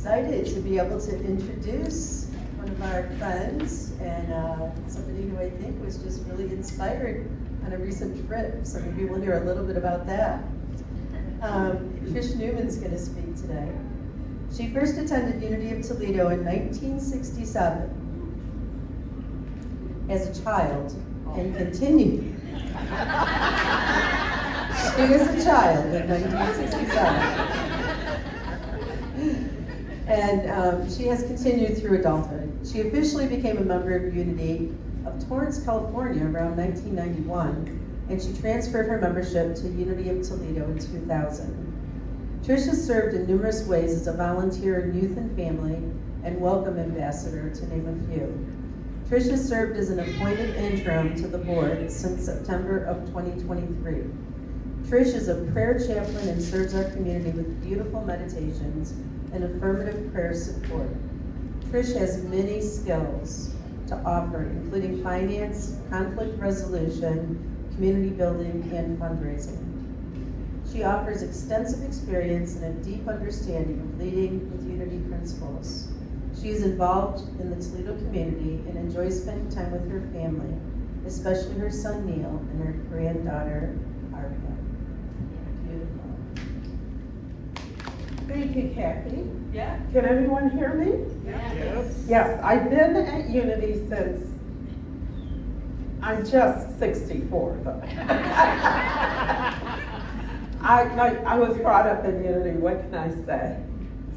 excited to be able to introduce one of our friends and somebody who I think was just really inspired on a recent trip. So maybe we'll hear a little bit about that. Patricia Newman's going to speak today. She first attended Unity of Toledo in 1967 as a child and continued. She was a child in 1967. And she has continued through adulthood. She officially became a member of Unity of Torrance, California around 1991, and she transferred her membership to Unity of Toledo in 2000. Tricia served in numerous ways as a volunteer in youth and family and welcome ambassador, to name a few. Tricia served as an appointed interim to the board since September of 2023. Trish is a prayer chaplain and serves our community with beautiful meditations and affirmative prayer support. Trish has many skills to offer, including finance, conflict resolution, community building, and fundraising. She offers extensive experience and a deep understanding of leading with Unity principles. She is involved in the Toledo community and enjoys spending time with her family, especially her son Neil and her granddaughter Arya. Beautiful. Thank you, Kathy. Yeah. Can everyone hear me? Yes. Yes, I've been at Unity since I'm just 64, though. I was brought up in Unity, what can I say?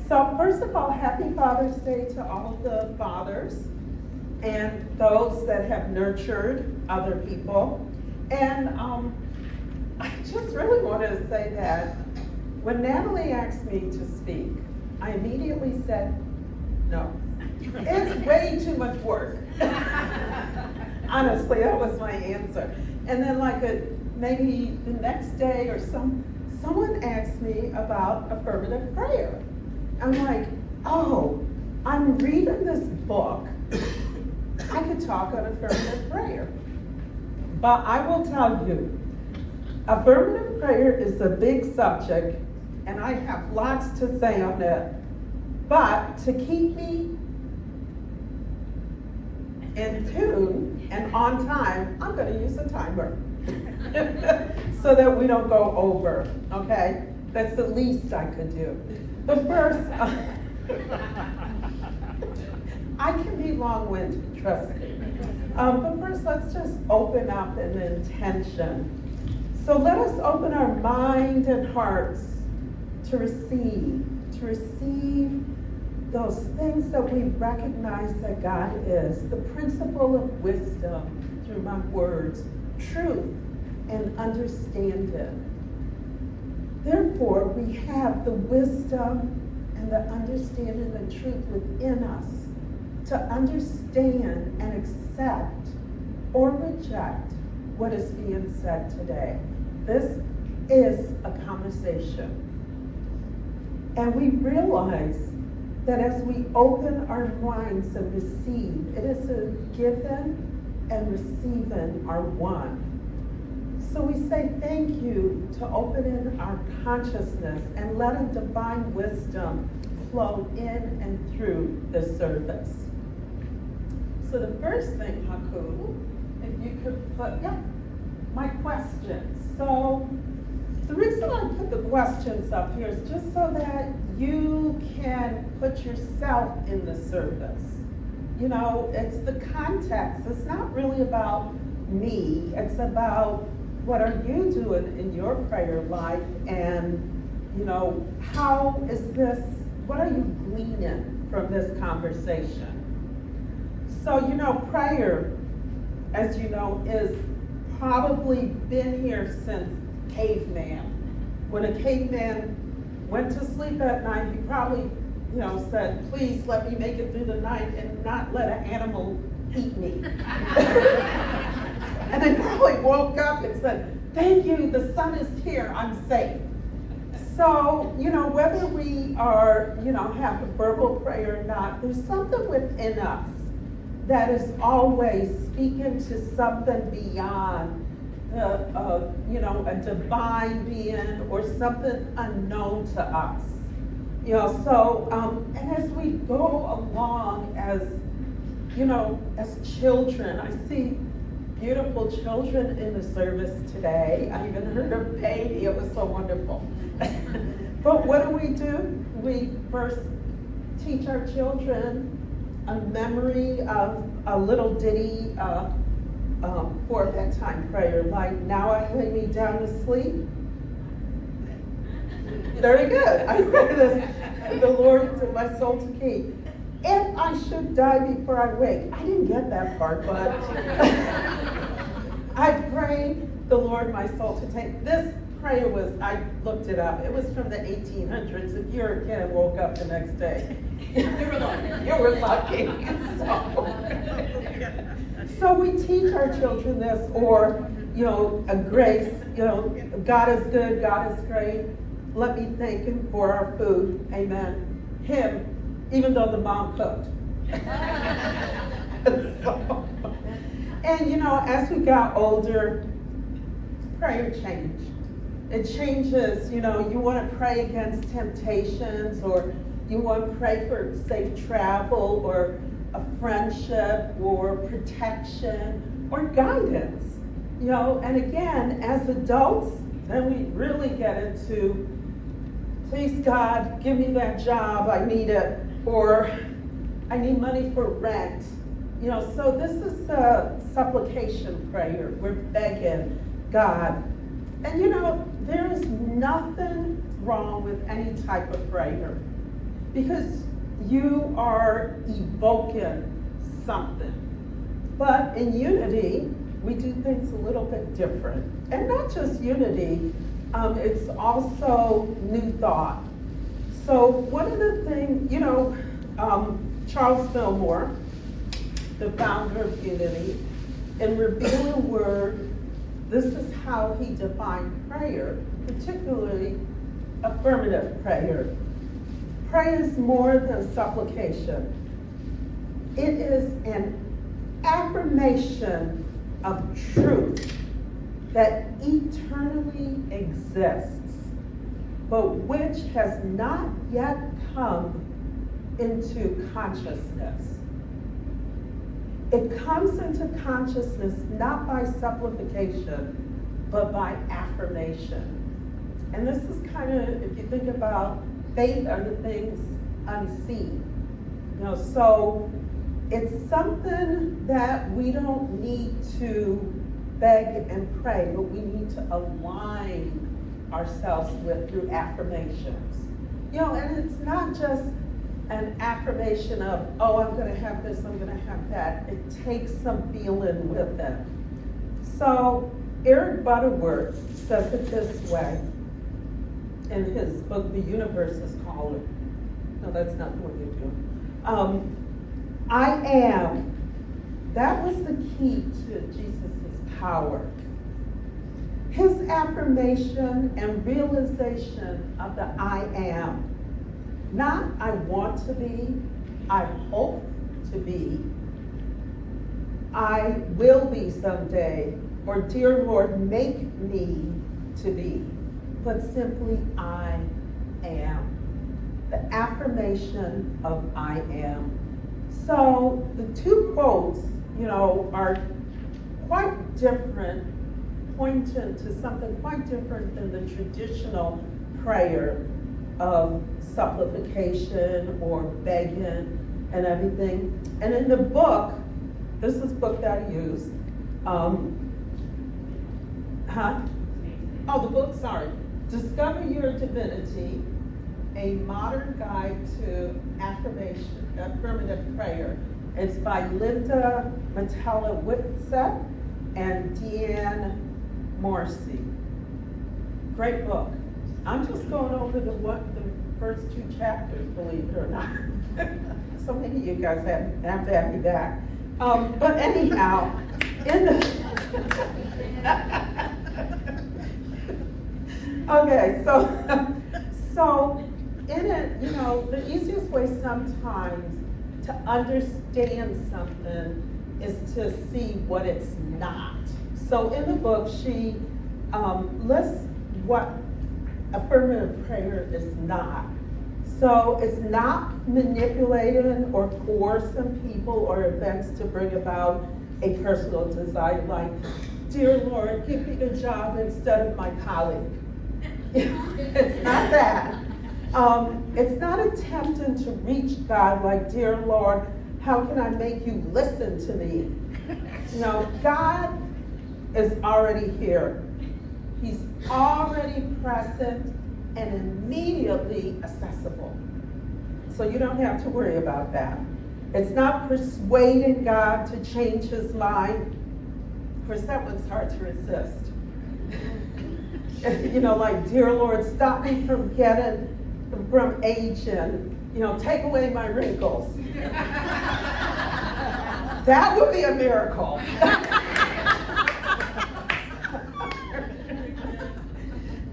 So first of all, happy Father's Day to all of the fathers and those that have nurtured other people. And I just really wanted to say that when Natalie asked me to speak, I immediately said, no. It's way too much work. Honestly, that was my answer. And then maybe the next day or someone asked me about affirmative prayer. I'm like, oh, I'm reading this book. I could talk on affirmative prayer. But I will tell you, affirmative prayer is a big subject, and I have lots to say on it. But to keep me in tune and on time, I'm going to use a timer so that we don't go over, okay? That's the least I could do. But first, I can be long-winded, trust me. But first, let's just open up an intention. So let us open our mind and hearts to receive those things that we recognize that God is, the principle of wisdom through my words, truth, and understanding. Therefore, we have the wisdom and the understanding and truth within us to understand and accept or reject what is being said today. This is a conversation. And we realize that as we open our minds and receive, it is a giving and receiving are one. So we say thank you to opening our consciousness and letting divine wisdom flow in and through the service. So the first thing, Haku, if you could put, my questions. So the reason I put the questions up here is just so that you can put yourself in the service. You know, it's the context. It's not really about me. It's about what are you doing in your prayer life, and, you know, what are you gleaning from this conversation? So, you know, prayer, as you know, is probably been here since caveman. When a caveman went to sleep at night, he probably, you know, said, please let me make it through the night and not let an animal eat me. And then probably woke up and said, thank you, the sun is here, I'm safe. So, you know, whether we are, you know, have a verbal prayer or not, there's something within us that is always speaking to something beyond you know, a divine being or something unknown to us. And as we go along as children, I see beautiful children in the service today. I even heard a baby, it was so wonderful. But what do? We first teach our children a memory of a little ditty for bedtime prayer, like, "Now I lay me down to sleep." Very good. I read this, "The Lord to my soul to keep. If I should die before I wake." I didn't get that part, but I prayed the Lord my soul to take. This prayer I looked it up. It was from the 1800s. If you're a kid and woke up the next day, you were lucky. So we teach our children this, or, a grace, God is good, God is great. Let me thank Him for our food. Amen. Him, even though the mom cooked. And as we got older, prayer changed. It changes, you want to pray against temptations, or you want to pray for safe travel, or a friendship, or protection, or guidance. And again, as adults, then we really get into, "Please God, give me that job, I need it," or "I need money for rent." So this is a supplication prayer. We're begging God. And there is nothing wrong with any type of prayer, because you are evoking something. But in unity, we do things a little bit different. And not just unity, it's also new thought. So one of the things, Charles Fillmore, the founder of Unity, in Revealing Word, this is how he defined prayer, particularly affirmative prayer. Prayer is more than supplication. It is an affirmation of truth that eternally exists, but which has not yet come into consciousness. It comes into consciousness not by supplication, but by affirmation. And this is kind of, if you think about, faith are the things unseen. So it's something that we don't need to beg and pray, but we need to align ourselves with through affirmations. And it's not just an affirmation of, "Oh, I'm going to have this, I'm going to have that." It takes some feeling with it. So Eric Butterworth says it this way in his book, The Universe is Calling. No, that's not what you're doing. I am. That was the key to Jesus' power. His affirmation and realization of the I am. Not "I want to be," "I hope to be," "I will be someday," or "Dear Lord, make me to be," but simply "I am." The affirmation of I am. So the two quotes, are quite different, pointing to something quite different than the traditional prayer of supplication or begging and everything. And in the book, this is the book that I use. The book, Discover Your Divinity, A Modern Guide to Affirmative Prayer. It's by Linda Matella Whitsett and Deanne Morrissey. Great book. I'm just going over the first two chapters, believe it or not. So maybe you guys have to have me back. But anyhow, okay, so in it, the easiest way sometimes to understand something is to see what it's not. So in the book, she lists what affirmative prayer is not. So it's not manipulating or coercing people or events to bring about a personal desire like, dear Lord, give me the job instead of my colleague. It's not that. It's not attempting to reach God like, dear Lord, how can I make you listen to me? No, God is already here. He's already present and immediately accessible. So you don't have to worry about that. It's not persuading God to change his mind. Of course, that one's hard to resist. Like, dear Lord, stop me from aging, take away my wrinkles. That would be a miracle.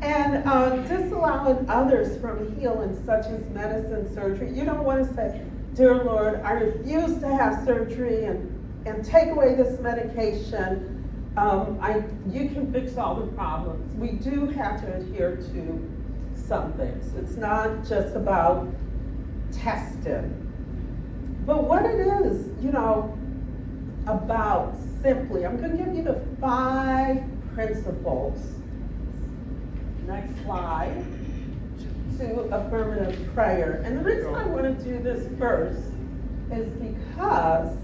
And disallowing others from healing, such as medicine, surgery. You don't want to say, dear Lord, I refuse to have surgery and take away this medication. You can fix all the problems. We do have to adhere to some things. It's not just about testing. But what it is, about simply, I'm going to give you the 5 principles. Next slide. To affirmative prayer. And the reason I want to do this first is because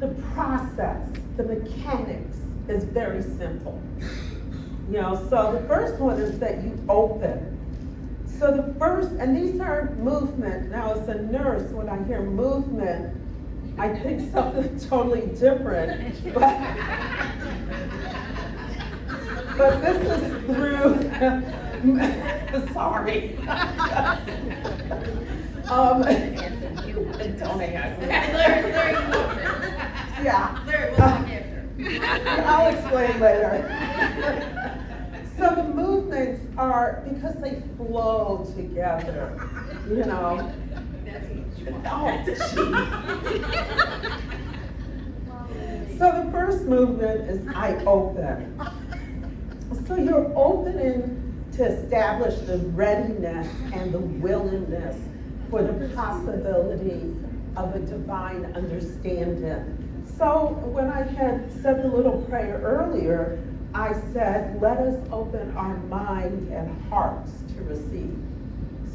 the process, the mechanics is very simple. So the first one is that you open. So the first, and these are movement. Now as a nurse, when I hear movement, I think something totally different. But this is through, sorry. Don't yeah. I'll explain later. So the movements are, because they flow together, Oh, so the first movement is I open. So you're opening to establish the readiness and the willingness for the possibility of a divine understanding. So when I had said the little prayer earlier, I said, let us open our mind and hearts to receive.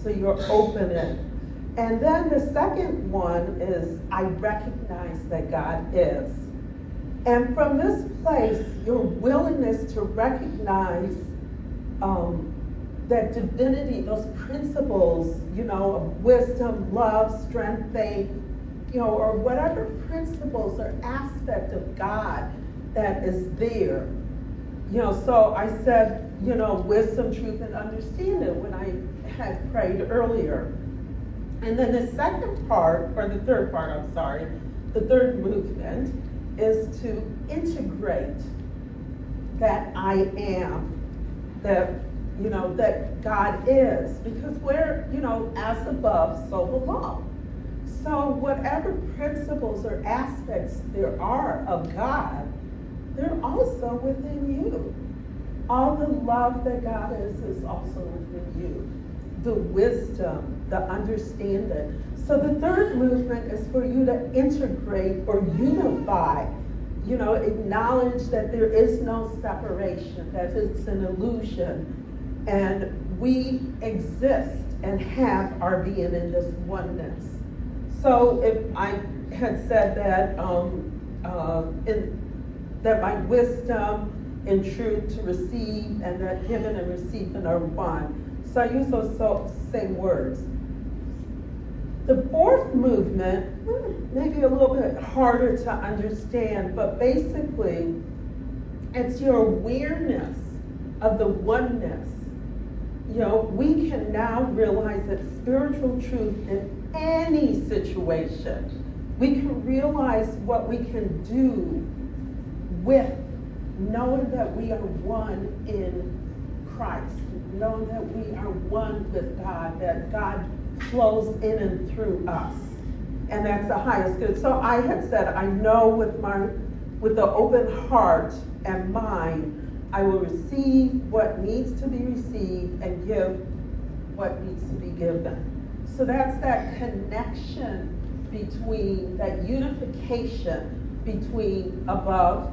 So you're opening. And then the second one is, I recognize that God is. And from this place, your willingness to recognize that divinity, those principles, of wisdom, love, strength, faith, or whatever principles or aspect of God that is there. So I said, wisdom, truth, and understanding when I had prayed earlier. And then the second part, or the third part, the third movement is to integrate that I am, that God is, because we're, as above, so below. So whatever principles or aspects there are of God, they're also within you. All the love that God is also within you. The wisdom, the understanding. So the third movement is for you to integrate or unify, acknowledge that there is no separation, that it's an illusion, and we exist and have our being in this oneness. So if I had said that that my wisdom and truth to receive and that giving and receiving are one. So I use those same words. The fourth movement, maybe a little bit harder to understand, but basically it's your awareness of the oneness. We can now realize that spiritual truth in any situation, we can realize what we can do with knowing that we are one in Christ, knowing that we are one with God, that God flows in and through us. And that's the highest good. So I had said, I know with the open heart and mind, I will receive what needs to be received and give what needs to be given. So that's that connection between, that unification between above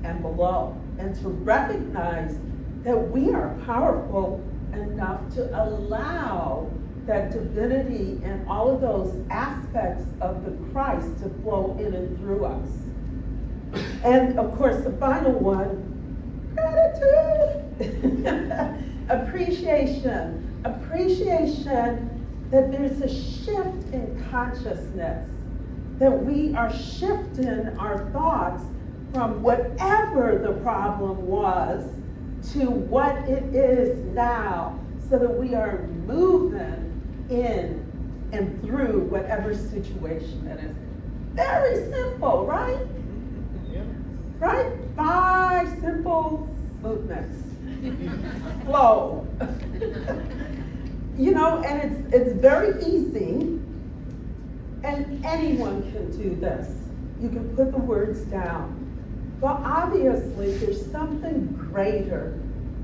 and below. And to recognize that we are powerful enough to allow that divinity and all of those aspects of the Christ to flow in and through us. And of course, the final one, gratitude. Appreciation. Appreciation that there's a shift in consciousness, that we are shifting our thoughts from whatever the problem was to what it is now, so that we are moving in and through whatever situation it is. Very simple, right? Yeah. Right? 5 simple movements. Flow. You know, and it's very easy, and anyone can do this. You can put the words down. But obviously, there's something greater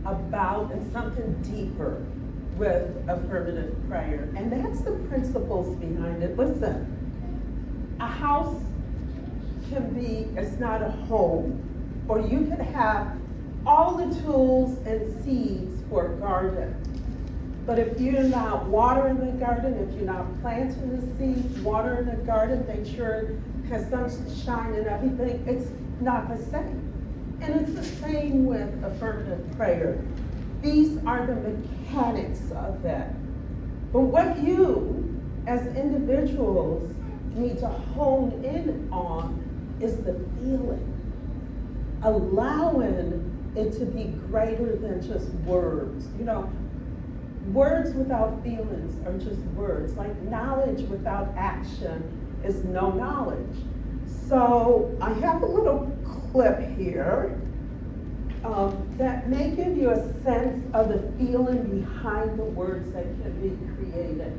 about and something deeper with affirmative prayer. And that's the principles behind it. Listen, a house it's not a home, or you can have all the tools and seeds for a garden. But if you're not watering the garden, if you're not planting the seeds, watering the garden, make sure it has sunshine and everything, it's not the same. And it's the same with affirmative prayer. These are the mechanics of it. But what you, as individuals, need to hone in on is the feeling. Allowing it to be greater than just words. You know, words without feelings are just words. Like knowledge without action is no knowledge. So I have a little clip here that may give you a sense of the feeling behind the words that can be created.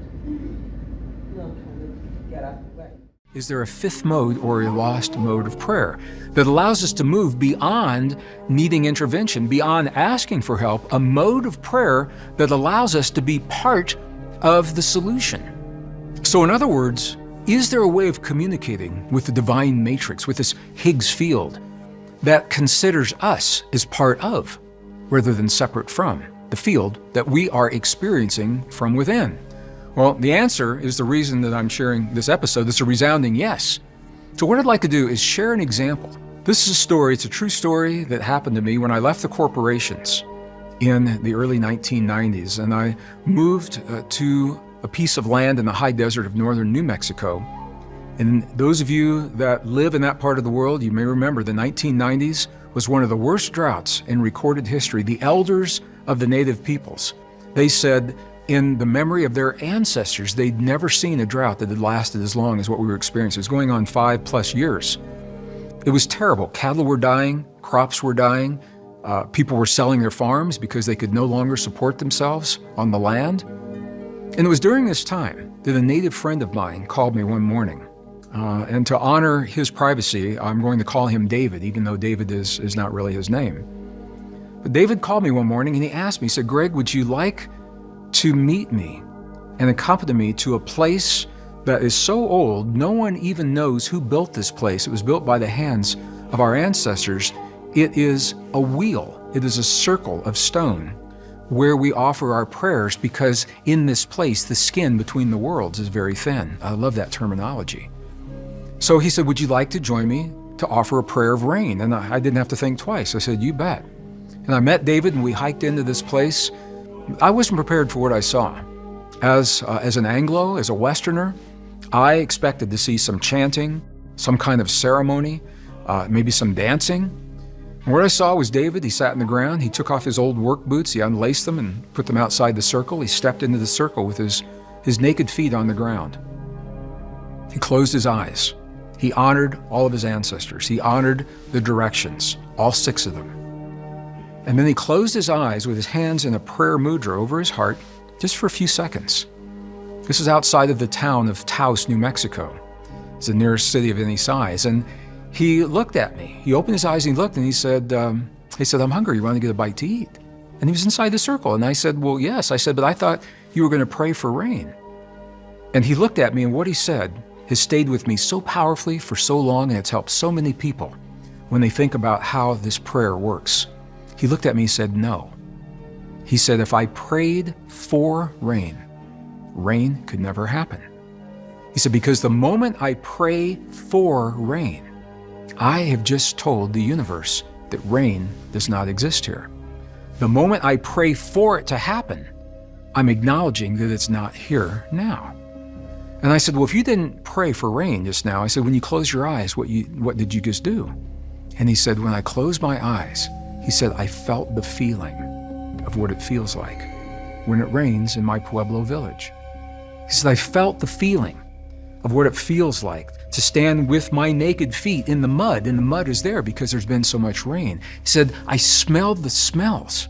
I'll kind of get out of the way. Is there a fifth mode or a lost mode of prayer that allows us to move beyond needing intervention, beyond asking for help, a mode of prayer that allows us to be part of the solution? So in other words, is there a way of communicating with the divine matrix, with this Higgs field, that considers us as part of, rather than separate from, the field that we are experiencing from within? Well, the answer is the reason that I'm sharing this episode. It's a resounding yes. So what I'd like to do is share an example. This is a story, it's a true story that happened to me when I left the corporations in the early 1990s, and I moved to a piece of land in the high desert of northern New Mexico. And those of you that live in that part of the world, you may remember the 1990s was one of the worst droughts in recorded history. The elders of the native peoples, they said in the memory of their ancestors, they'd never seen a drought that had lasted as long as what we were experiencing. It was going on 5+ years. It was terrible. Cattle were dying, crops were dying, people were selling their farms because they could no longer support themselves on the land. And it was during this time that a native friend of mine called me one morning. And to honor his privacy, I'm going to call him David, even though David is not really his name. But David called me one morning and he asked me, he said, "Greg, would you like to meet me and accompany me to a place that is so old, no one even knows who built this place. It was built by the hands of our ancestors. It is a wheel. It is a circle of stone where we offer our prayers, because in this place, the skin between the worlds is very thin." I love that terminology. So he said, "Would you like to join me to offer a prayer of rain?" And I didn't have to think twice. I said, "You bet." And I met David and we hiked into this place. I wasn't prepared for what I saw. As an Anglo, as a Westerner, I expected to see some chanting, some kind of ceremony, maybe some dancing. And what I saw was David. He sat in the ground. He took off his old work boots. He unlaced them and put them outside the circle. He stepped into the circle with his naked feet on the ground. He closed his eyes. He honored all of his ancestors. He honored the directions, all 6 of them. And then he closed his eyes with his hands in a prayer mudra over his heart, just for a few seconds. This is outside of the town of Taos, New Mexico. It's the nearest city of any size. And he looked at me. He opened his eyes and he looked and he said, "I'm hungry. You want to get a bite to eat?" And he was inside the circle. And I said, "Well, yes." I said, "But I thought you were going to pray for rain. And he looked at me, and what he said has stayed with me so powerfully for so long, and it's helped so many people when they think about how this prayer works. He looked at me and said, no. He said, if I prayed for rain, rain could never happen. He said, because the moment I pray for rain, I have just told the universe that rain does not exist here. The moment I pray for it to happen, I'm acknowledging that it's not here now. And I said, well, if you didn't pray for rain just now, I said, when you close your eyes, what did you just do? And he said, when I closed my eyes, he said, I felt the feeling of what it feels like when it rains in my Pueblo village. He said, I felt the feeling of what it feels like to stand with my naked feet in the mud, and the mud is there because there's been so much rain. He said, I smelled the smells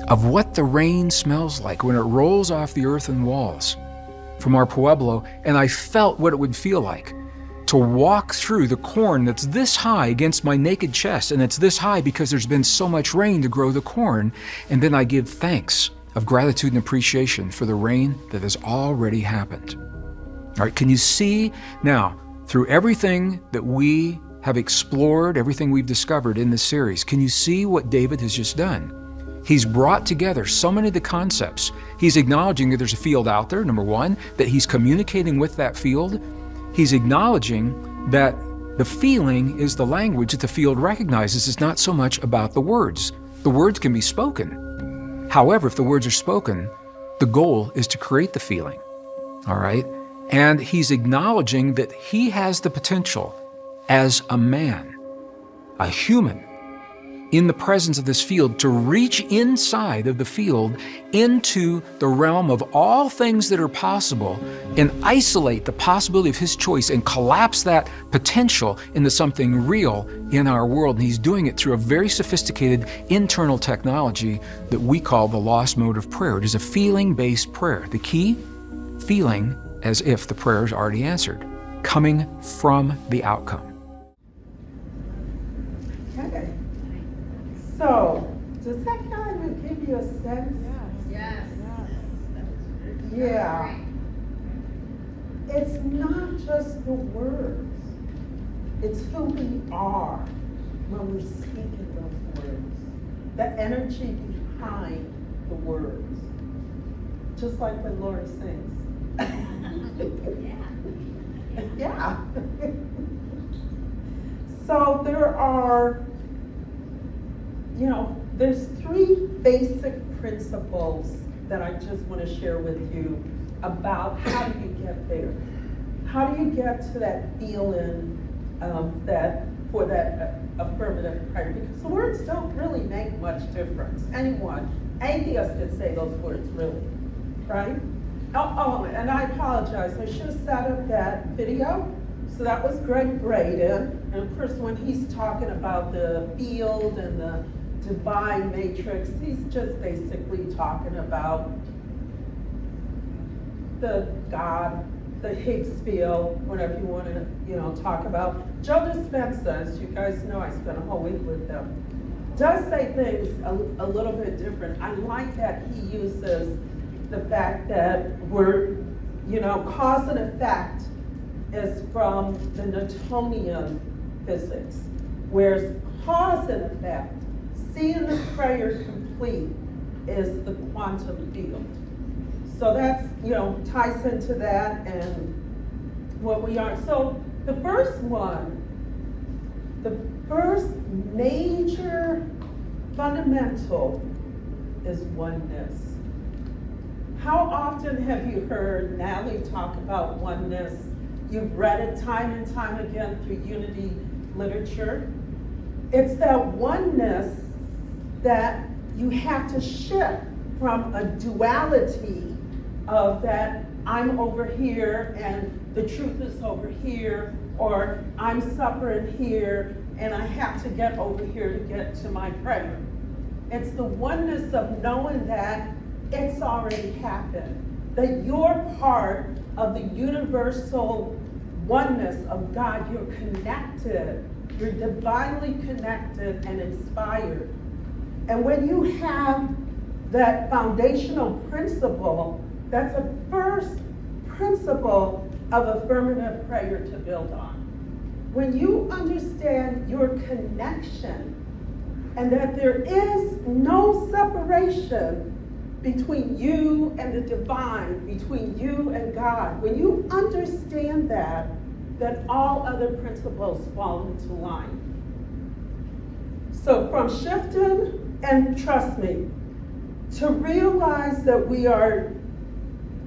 of what the rain smells like when it rolls off the earthen walls from our Pueblo, and I felt what it would feel like to walk through the corn that's this high against my naked chest, and it's this high because there's been so much rain to grow the corn, and then I give thanks of gratitude and appreciation for the rain that has already happened. All right, can you see now, through everything that we have explored, everything we've discovered in this series, can you see what David has just done? He's brought together so many of the concepts. He's acknowledging that there's a field out there, number one, that he's communicating with that field. He's acknowledging that the feeling is the language that the field recognizes. It's not so much about the words. The words can be spoken. However, if the words are spoken, the goal is to create the feeling, all right? And he's acknowledging that he has the potential as a man, a human, in the presence of this field to reach inside of the field into the realm of all things that are possible and isolate the possibility of his choice and collapse that potential into something real in our world. And he's doing it through a very sophisticated internal technology that we call the lost mode of prayer. It is a feeling-based prayer. The key, feeling as if the prayer is already answered, coming from the outcome. Okay. So, does that kind of give you a sense? Yes. Yeah. It's not just the words. It's who we are when we're speaking those words. The energy behind the words. Just like when Lori sings. Yeah. So there are, there's three basic principles that I just want to share with you about how do you get there. How do you get to that feeling for that affirmative prayer? Because the words don't really make much difference. Atheist could say those words really, right? Oh, and I apologize. I should have set up that video. So that was Greg Braden. And of course, when he's talking about the field and the divine matrix, he's just basically talking about the God, the Higgs field, whatever you want to, talk about. Joe Dispenza, as you guys know, I spent a whole week with him, does say things a little bit different. I like that he uses the fact that we're, cause and effect is from the Newtonian physics, whereas cause and effect, seeing the prayer complete, is the quantum field. So that's, ties into that and what we are. So the first major fundamental is oneness. How often have you heard Natalie talk about oneness? You've read it time and time again through unity literature. It's that oneness that you have to shift from a duality of that I'm over here and the truth is over here, or I'm suffering here and I have to get over here to get to my prayer. It's the oneness of knowing that it's already happened, that you're part of the universal oneness of God. You're connected, you're divinely connected and inspired. And when you have that foundational principle That's a first principle of affirmative prayer to build on. When you understand your connection and that there is no separation between you and the divine, between you and God, when you understand that, then all other principles fall into line. So from shifting, and trust me, to realize that we are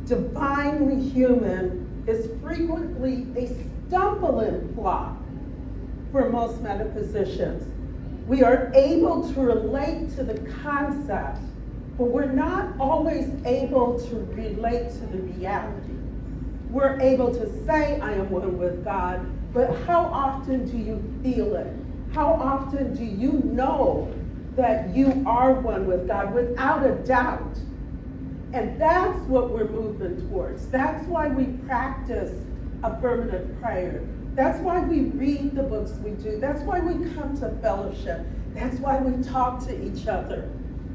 divinely human is frequently a stumbling block for most metaphysicians. We are able to relate to the concept, but we're not always able to relate to the reality. We're able to say, I am one with God, but how often do you feel it? How often do you know that you are one with God without a doubt? And that's what we're moving towards. That's why we practice affirmative prayer. That's why we read the books we do. That's why we come to fellowship. That's why we talk to each other.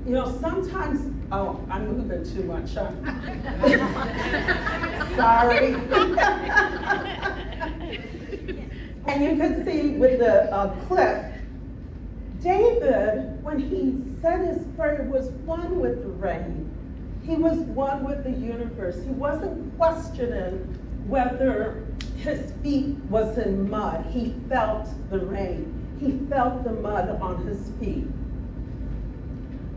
You know, sometimes, oh, I'm moving too much, huh? Sorry. And you can see with the clip, David, when he said his prayer, was one with the rain. He was one with the universe. He wasn't questioning whether his feet was in mud. He felt the rain. He felt the mud on his feet.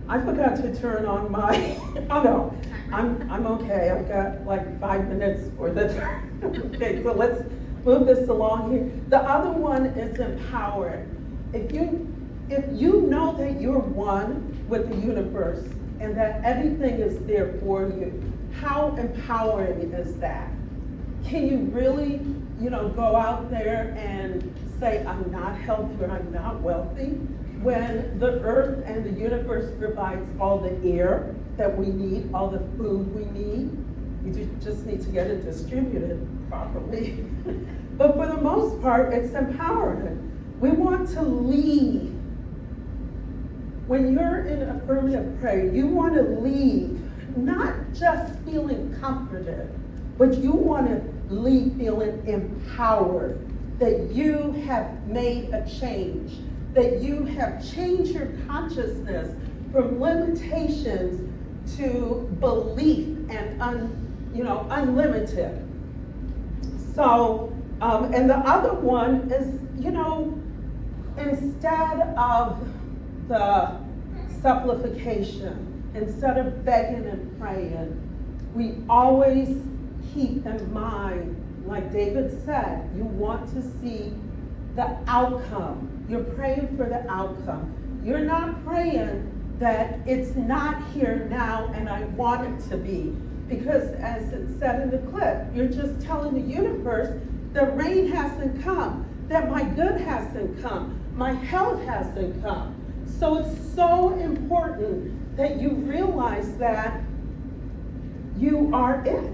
I forgot to turn on my, oh no, I'm okay. I've got like 5 minutes for the turn. Okay, so let's move this along here. The other one is empowering. If you know that you're one with the universe and that everything is there for you, how empowering is that? Can you really, go out there and say, I'm not healthy or I'm not wealthy, when the earth and the universe provides all the air that we need, all the food we need? We just need to get it distributed properly. But for the most part, it's empowering. We want to leave. When you're in affirmative prayer, you want to leave not just feeling comforted, but you want to leave feeling empowered, that you have made a change, that you have changed your consciousness from limitations to belief and unlimited. So, and the other one is, instead of the supplication, instead of begging and praying, we always keep in mind, like David said, you want to see the outcome. You're praying for the outcome. You're not praying that it's not here now and I want it to be. Because as it said in the clip, you're just telling the universe that rain hasn't come, that my good hasn't come, my health hasn't come. So it's so important that you realize that you are it.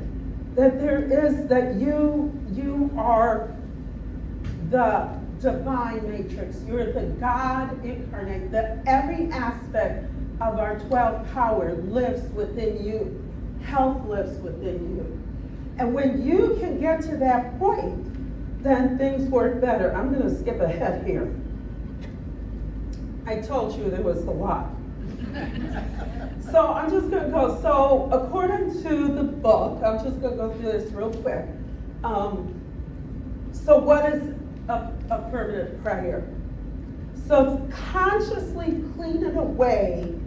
That you are the divine matrix. You're the God incarnate, that every aspect of our 12 power lives within you. Health lives within you. And when you can get to that point, then things work better. I'm going to skip ahead here. I told you there was a lot. So I'm just going to go. So according to the book, I'm just going to go through this real quick. So what is affirmative prayer? So it's consciously cleaning away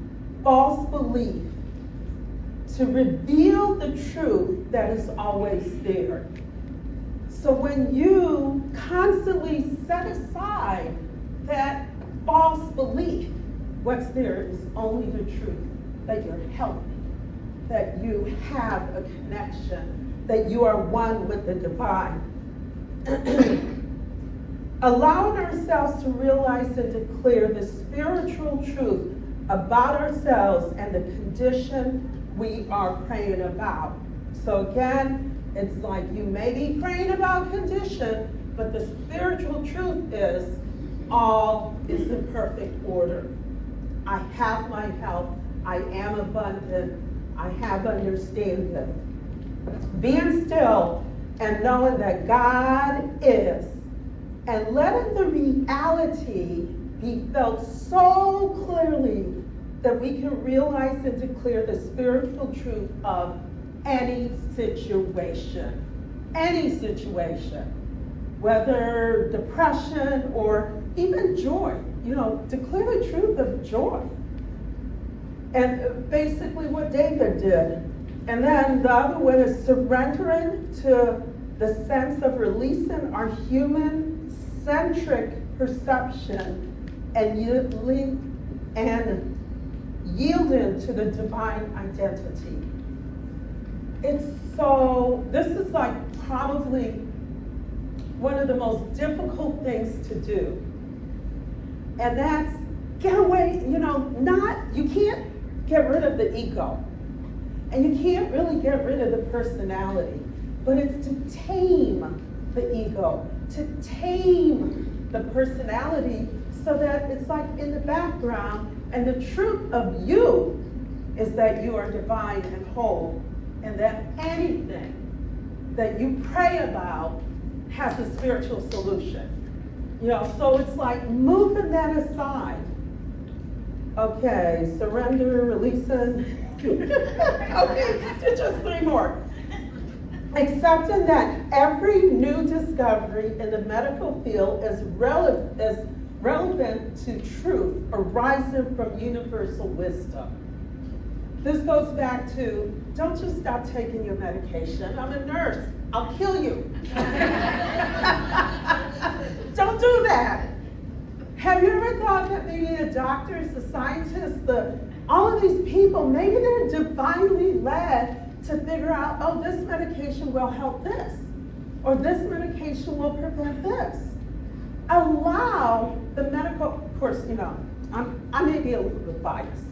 false belief to reveal the truth that is always there. So when you constantly set aside that false belief, what's there is only the truth, that you're healthy, that you have a connection, that you are one with the divine. Allowing ourselves to realize and declare the spiritual truth about ourselves and the condition we are praying about. So again, it's like you may be praying about condition, but the spiritual truth is all is in perfect order. I have my health. I am abundant. I have understanding. being still and knowing that God is, and letting the reality be felt so clearly that we can realize and declare the spiritual truth of any situation, whether depression or even joy. Declare the truth of joy. And basically what David did. And then the other one is surrendering to the sense of releasing our human-centric perception and yielding to the divine identity. This is like probably one of the most difficult things to do. And that's get away, you can't get rid of the ego. And you can't really get rid of the personality. But it's to tame the ego, to tame the personality so that it's like in the background, and the truth of you is that you are divine and whole, and that anything that you pray about has a spiritual solution. So it's like moving that aside. Okay, surrender, releasing. Okay, just 3 more. Accepting that every new discovery in the medical field is relevant to truth arising from universal wisdom. This goes back to, don't just stop taking your medication. I'm a nurse. I'll kill you. Don't do that. Have you ever thought that maybe the doctors, the scientists, all of these people, maybe they're divinely led to figure out, oh, this medication will help this, or this medication will prevent this. Allow the medical, of course, I may be a little bit biased.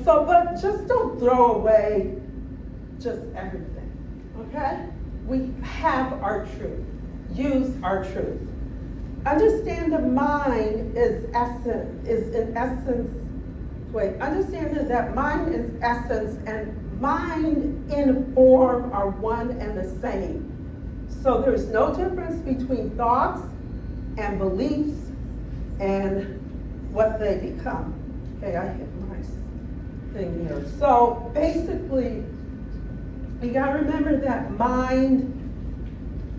But just don't throw away just everything, okay? We have our truth. Use our truth. Understand the mind understanding that mind is essence and mind and form are one and the same. So there's no difference between thoughts and beliefs and what they become. Okay, I hit my thing here. So basically, you gotta remember that mind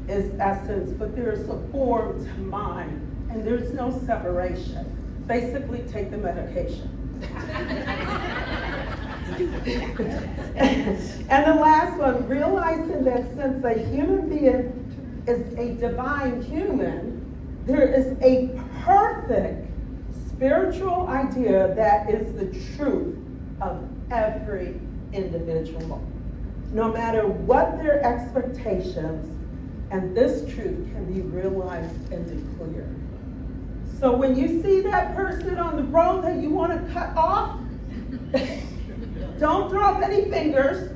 is essence, but there's a form to mind, and there's no separation. Basically, take the medication. And the last one, realizing that since a human being is a divine human, there is a perfect spiritual idea that is the truth of every individual, no matter what their expectations, and this truth can be realized and declared. So when you see that person on the road that you want to cut off, don't drop any fingers.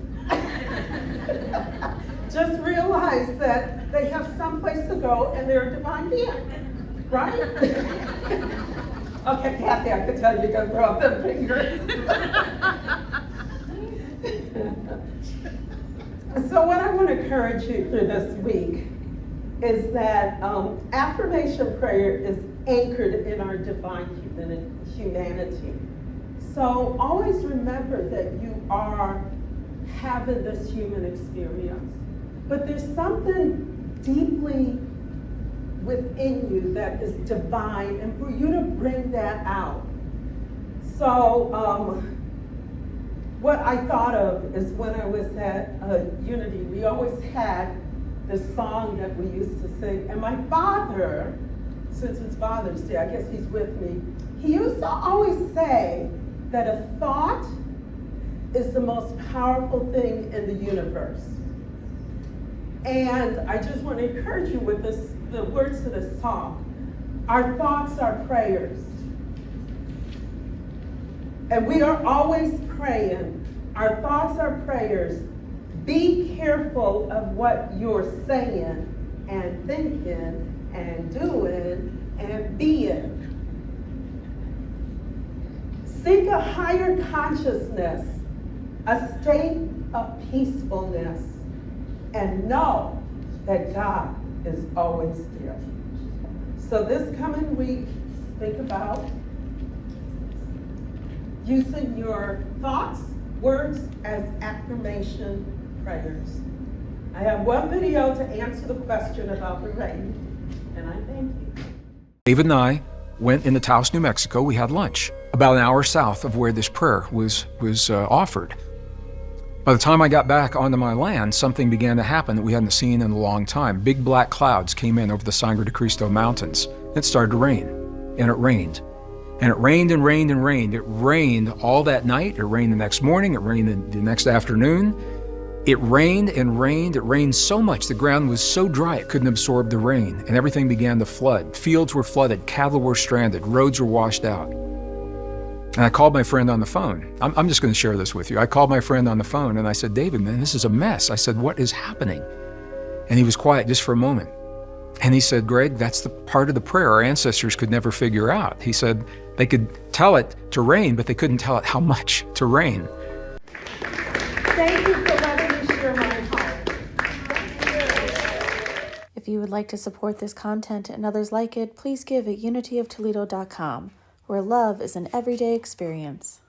Just realize that they have someplace to go and they're a divine being, right? Okay, Kathy, I can tell you're going to drop them fingers. So what I want to encourage you through this week is that affirmation prayer is anchored in our divine humanity. So always remember that you are having this human experience, but there's something deeply within you that is divine, and for you to bring that out. So what I thought of is when I was at Unity, we always had this song that we used to sing, and my father, since it's Father's Day, I guess he's with me, he used to always say that a thought is the most powerful thing in the universe. And I just want to encourage you with the words to this song. Our thoughts are prayers. And we are always praying. Our thoughts are prayers. Be careful of what you're saying and thinking and doing and being. Seek a higher consciousness a state of peacefulness, and know that God is always there. So this coming week, think about using your thoughts, words as affirmation prayers. I have one video to answer the question about the rain, and I thank you. David and I went into Taos, New Mexico. We had lunch about an hour south of where this prayer was offered. By the time I got back onto my land, something began to happen that we hadn't seen in a long time. Big black clouds came in over the Sangre de Cristo Mountains. It started to rain, and it rained. And it rained and rained and rained. It rained all that night. It rained the next morning. It rained the next afternoon. It rained and rained. It rained so much the ground was so dry it couldn't absorb the rain, and everything began to flood. Fields were flooded, cattle were stranded, roads were washed out. And I called my friend on the phone. I'm just going to share this with you. I called my friend on the phone and I said, David, man, this is a mess. I said, what is happening? And he was quiet just for a moment. And he said, Greg, that's the part of the prayer our ancestors could never figure out. He said they could tell it to rain, but they couldn't tell it how much to rain. Thank you for letting me share my heart. If you would like to support this content and others like it, please give at unityoftoledo.com, where love is an everyday experience.